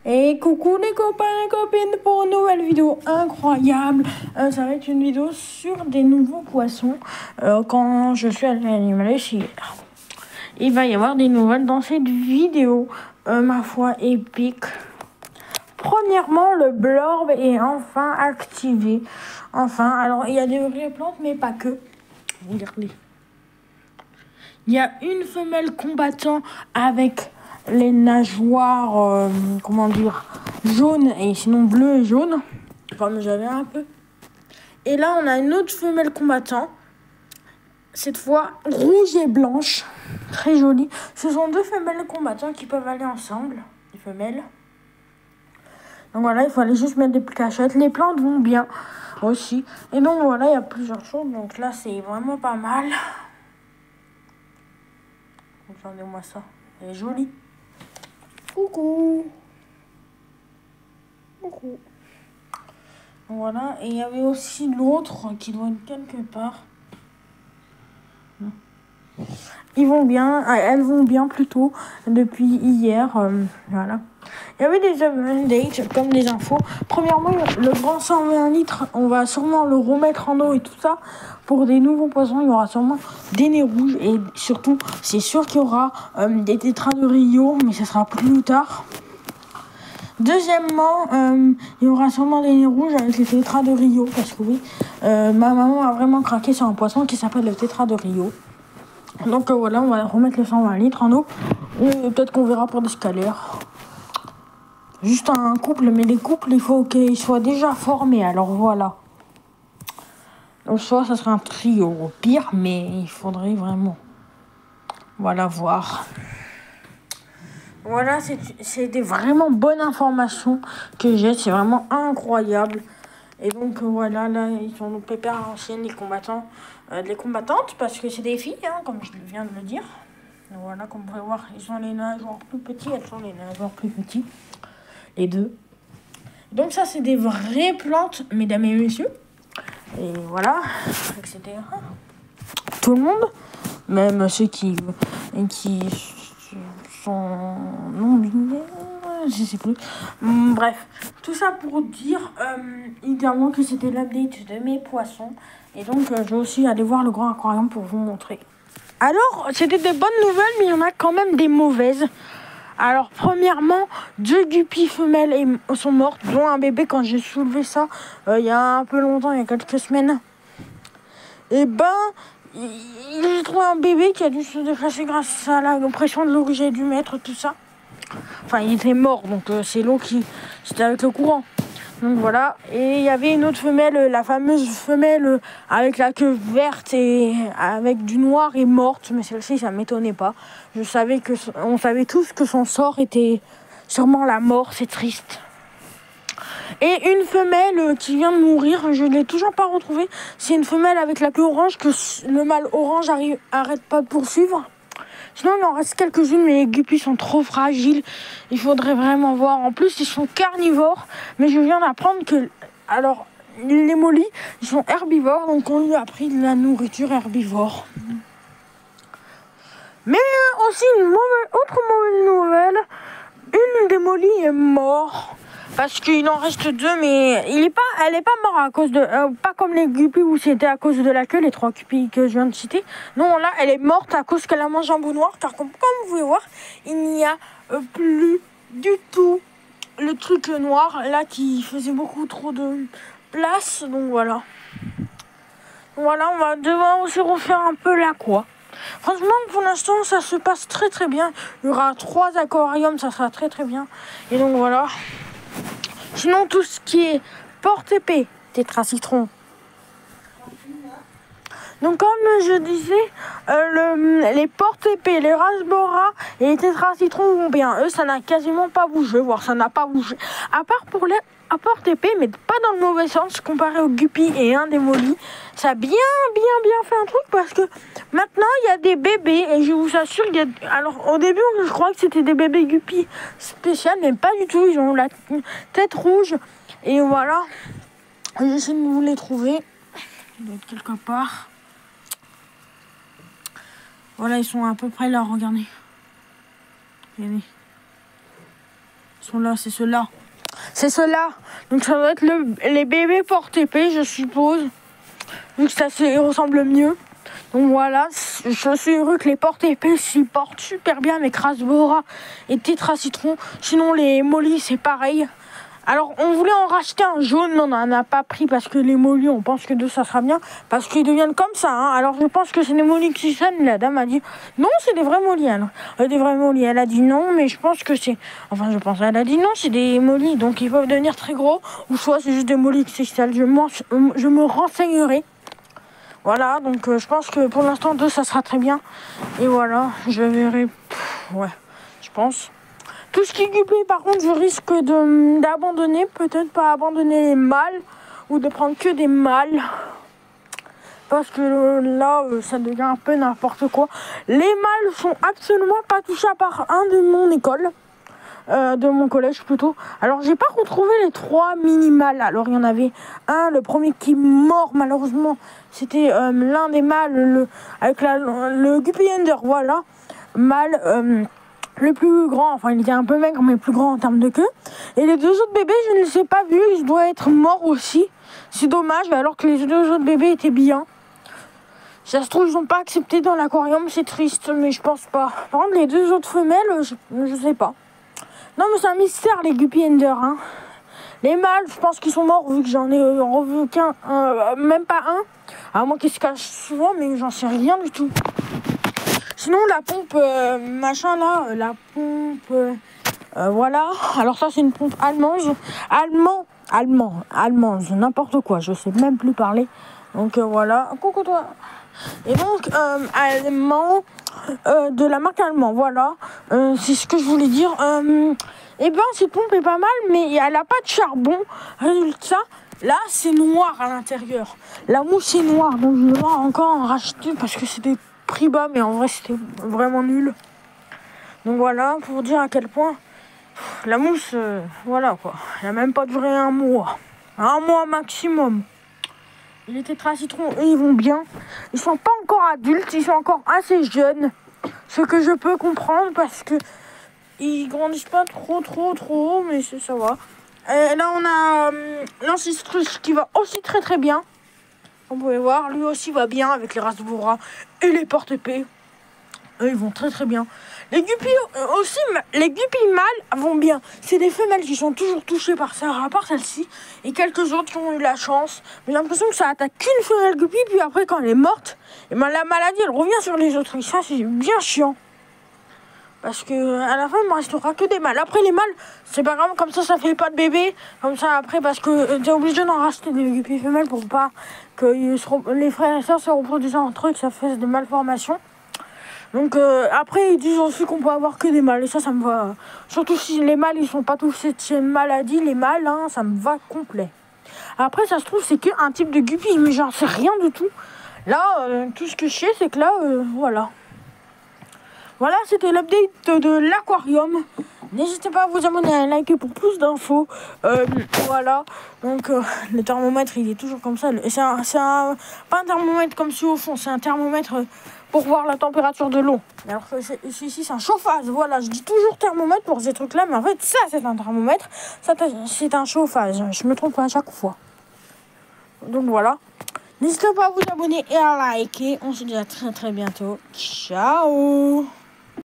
Et coucou les copains et copines pour une nouvelle vidéo incroyable. Ça va être une vidéo sur des nouveaux poissons. Quand je suis allée à l'animalerie hier, il va y avoir des nouvelles dans cette vidéo. Ma foi, épique. Premièrement, le blorb est enfin activé. Enfin, alors il y a des vraies plantes, mais pas que. Regardez. Il y a une femelle combattant avec les nageoires, jaunes et sinon bleu et jaune, comme j'avais un peu. Et là, on a une autre femelle combattant, cette fois rouge et blanche, très jolie. Ce sont deux femelles combattants qui peuvent aller ensemble, les femelles. Donc voilà, il faut aller juste mettre des cachettes. Les plantes vont bien aussi. Et donc voilà, il y a plusieurs choses. Donc là, c'est vraiment pas mal. Regardez-moi ça, elle est jolie. Coucou. Coucou. Voilà, et il y avait aussi l'autre qui doit être quelque part. Ils vont bien, elles vont bien plutôt depuis hier. Voilà. Il y avait des updates comme des infos. Premièrement, le grand 120 litres, on va sûrement le remettre en eau et tout ça. Pour des nouveaux poissons, il y aura sûrement des nez rouges. Et surtout, c'est sûr qu'il y aura des tétras de Rio, mais ça sera plus tard. Deuxièmement, il y aura sûrement des nez rouges avec les tétras de Rio. Parce que oui, ma maman a vraiment craqué sur un poisson qui s'appelle le tétra de Rio. Donc voilà, on va remettre les 120 litres en eau. Peut-être qu'on verra pour des scalaires. Juste un couple, mais les couples, il faut qu'ils soient déjà formés. Alors voilà. Donc soit ça serait un trio au pire, mais il faudrait vraiment, voilà, voir. Voilà, c'est des vraiment bonnes informations que j'ai. C'est vraiment incroyable. Et donc voilà, là, ils sont nos pépères à l'ancienne, les combattants, les combattantes, parce que c'est des filles, hein, comme je viens de le dire. Donc voilà, comme vous pouvez voir, ils sont les nageoires plus petits, elles sont les nageoires plus petits. Les deux. Donc ça, c'est des vraies plantes, mesdames et messieurs. Et voilà, etc. Tout le monde, même ceux qui sont non-binaires, je sais plus. Bref, tout ça pour dire évidemment que c'était l'update de mes poissons. Et donc, je vais aussi aller voir le grand aquarium pour vous montrer. Alors, c'était des bonnes nouvelles, mais il y en a quand même des mauvaises. Alors, premièrement, 2 guppies femelles sont mortes, dont un bébé quand j'ai soulevé ça il y a un peu longtemps, il y a quelques semaines. Et j'ai trouvé un bébé qui a dû se déplacer grâce à la pression de l'eau que j'ai dû mettre, tout ça. Enfin, il était mort, donc c'est l'eau qui... C'était avec le courant. Donc voilà, et il y avait une autre femelle, la fameuse femelle avec la queue verte et avec du noir est morte, mais celle-ci, ça m'étonnait pas. On savait tous que son sort était sûrement la mort, c'est triste. Et une femelle qui vient de mourir, je ne l'ai toujours pas retrouvée. C'est une femelle avec la queue orange que le mâle orange arrête pas de poursuivre. Sinon, il en reste quelques-unes, mais les guppies sont trop fragiles. Il faudrait vraiment voir. En plus, ils sont carnivores. Mais je viens d'apprendre que... Alors, les mollies, ils sont herbivores. Donc, on lui a pris de la nourriture herbivore. Mais aussi, autre mauvaise nouvelle. Une des mollies est morte. Parce qu'il en reste 2, mais elle est pas morte à cause de... pas comme les guppies où c'était à cause de la queue, les 3 guppies que je viens de citer. Non, là, elle est morte à cause qu'elle a mangé un bout noir. Car comme vous pouvez voir, il n'y a plus du tout le truc noir, là, qui faisait beaucoup trop de place. Donc voilà. Voilà, on va devoir aussi refaire un peu l'aqua. Franchement, pour l'instant, ça se passe très très bien. Il y aura 3 aquariums, ça sera très très bien. Et donc voilà. Sinon, tout ce qui est porte-épée, tétracitron. Donc, comme je disais, les porte-épées, les rasbora et les tétracitrons vont bien. Eux, ça n'a quasiment pas bougé, voire ça n'a pas bougé. À part pour les porte-épée, mais pas dans le mauvais sens, comparé au guppy et un des mollies. Ça a bien fait un truc parce que maintenant, il y a des bébés et je vous assure, alors au début, je crois que c'était des bébés guppy spéciaux, mais pas du tout. Ils ont la tête rouge et voilà. J'essaie de vous les trouver. Ils doivent être quelque part. Voilà, ils sont à peu près là, regardez. Ils sont là, c'est ceux-là. C'est ceux-là. Donc ça doit être les bébés porte-épée, je suppose. Vu que ça ressemble mieux. Donc voilà, je suis heureux que les porte-épées s'y portent super bien avec Rasbora et Tetra Citron. Sinon les Molly c'est pareil. Alors on voulait en racheter un jaune, mais on n'en a pas pris parce que les Molly, on pense que ça sera bien. Parce qu'ils deviennent comme ça. Hein. Alors je pense que c'est des Molly qui sonnent. La dame a dit non, c'est des vrais Molly. Alors. Des vrais Molly. Elle a dit non, mais je pense que c'est... Enfin je pense, elle a dit non, c'est des Molly. Donc ils peuvent devenir très gros. Ou soit c'est juste des Molly qui s'installent. Je me renseignerai. Voilà, donc je pense que pour l'instant 2 ça sera très bien. Et voilà, je verrai. Ouais, je pense. Tout ce qui est guppy, par contre, je risque d'abandonner. Peut-être pas abandonner les mâles ou de prendre que des mâles. Parce que là, ça devient un peu n'importe quoi. Les mâles sont absolument pas touchés à part un de mon école. De mon collège plutôt. Alors j'ai pas retrouvé les 3 mini-mâles. Alors il y en avait un, le premier qui mord malheureusement. C'était l'un des mâles avec le Guppy Ender, voilà. Mâle le plus grand, enfin il était un peu maigre mais plus grand en termes de queue. Et les 2 autres bébés je ne les ai pas vus, ils doivent être morts aussi. C'est dommage alors que les 2 autres bébés étaient bien. Ça se trouve ils n'ont pas accepté dans l'aquarium, c'est triste mais je pense pas. Par contre les 2 autres femelles, je sais pas. Non mais c'est un mystère les Guppy Ender hein. Les mâles je pense qu'ils sont morts vu que j'en ai revu qu'un, même pas un. À moins qu'ils se cachent souvent mais j'en sais rien du tout. Sinon la pompe machin là, la pompe voilà. Alors ça c'est une pompe allemande, allemande, n'importe quoi, je sais même plus parler. Donc voilà, coucou toi. Et donc allemand de la marque allemand, voilà. C'est ce que je voulais dire. Et ben cette pompe est pas mal, mais elle a pas de charbon. Résultat, là c'est noir à l'intérieur. La mousse est noire, donc je vais encore en racheter parce que c'était prix bas, mais en vrai c'était vraiment nul. Donc voilà, pour dire à quel point la mousse, voilà quoi. Elle a même pas duré un mois maximum. Les Tetra Citron, eux, ils vont bien. Ils sont pas encore adultes, ils sont encore assez jeunes. Ce que je peux comprendre parce que ils grandissent pas trop, mais ça va. Et là, on a l'Ancistrus qui va aussi très bien. Vous pouvez voir, lui aussi va bien avec les Rasbora et les porte-épées. Eux, ils vont très bien. Les Guppy aussi, les Guppy mâles vont bien. C'est des femelles qui sont toujours touchées par ça, à part celle-ci. Et quelques autres qui ont eu la chance. Mais j'ai l'impression que ça attaque qu'une femelle Guppy, puis après, quand elle est morte, et ben, la maladie, elle revient sur les autres. Et ça, c'est bien chiant. Parce que à la fin, il ne me restera que des mâles. Après, les mâles, c'est pas grave, comme ça fait pas de bébé. Comme ça, après, parce que t'es obligé d'en racheter des Guppy femelles pour pas que les frères et sœurs se reproduisent entre eux, que ça fasse des malformations. Donc après ils disent aussi qu'on peut avoir que des mâles et ça me va. Surtout si les mâles ils sont pas touchés de ces maladies, les mâles hein, ça me va complet. Après ça se trouve c'est qu'un type de Guppy mais j'en sais rien du tout. Là tout ce que je sais c'est que là voilà. Voilà c'était l'update de l'aquarium. N'hésitez pas à vous abonner et à liker pour plus d'infos. Voilà. Donc le thermomètre il est toujours comme ça. C'est pas un thermomètre comme celui au fond, c'est un thermomètre pour voir la température de l'eau. Alors que celui-ci c'est un chauffage. Voilà, je dis toujours thermomètre pour ces trucs là, mais en fait ça c'est un thermomètre, ça c'est un chauffage. Je me trompe à chaque fois. Donc voilà. N'hésitez pas à vous abonner et à liker. On se dit à très bientôt. Ciao.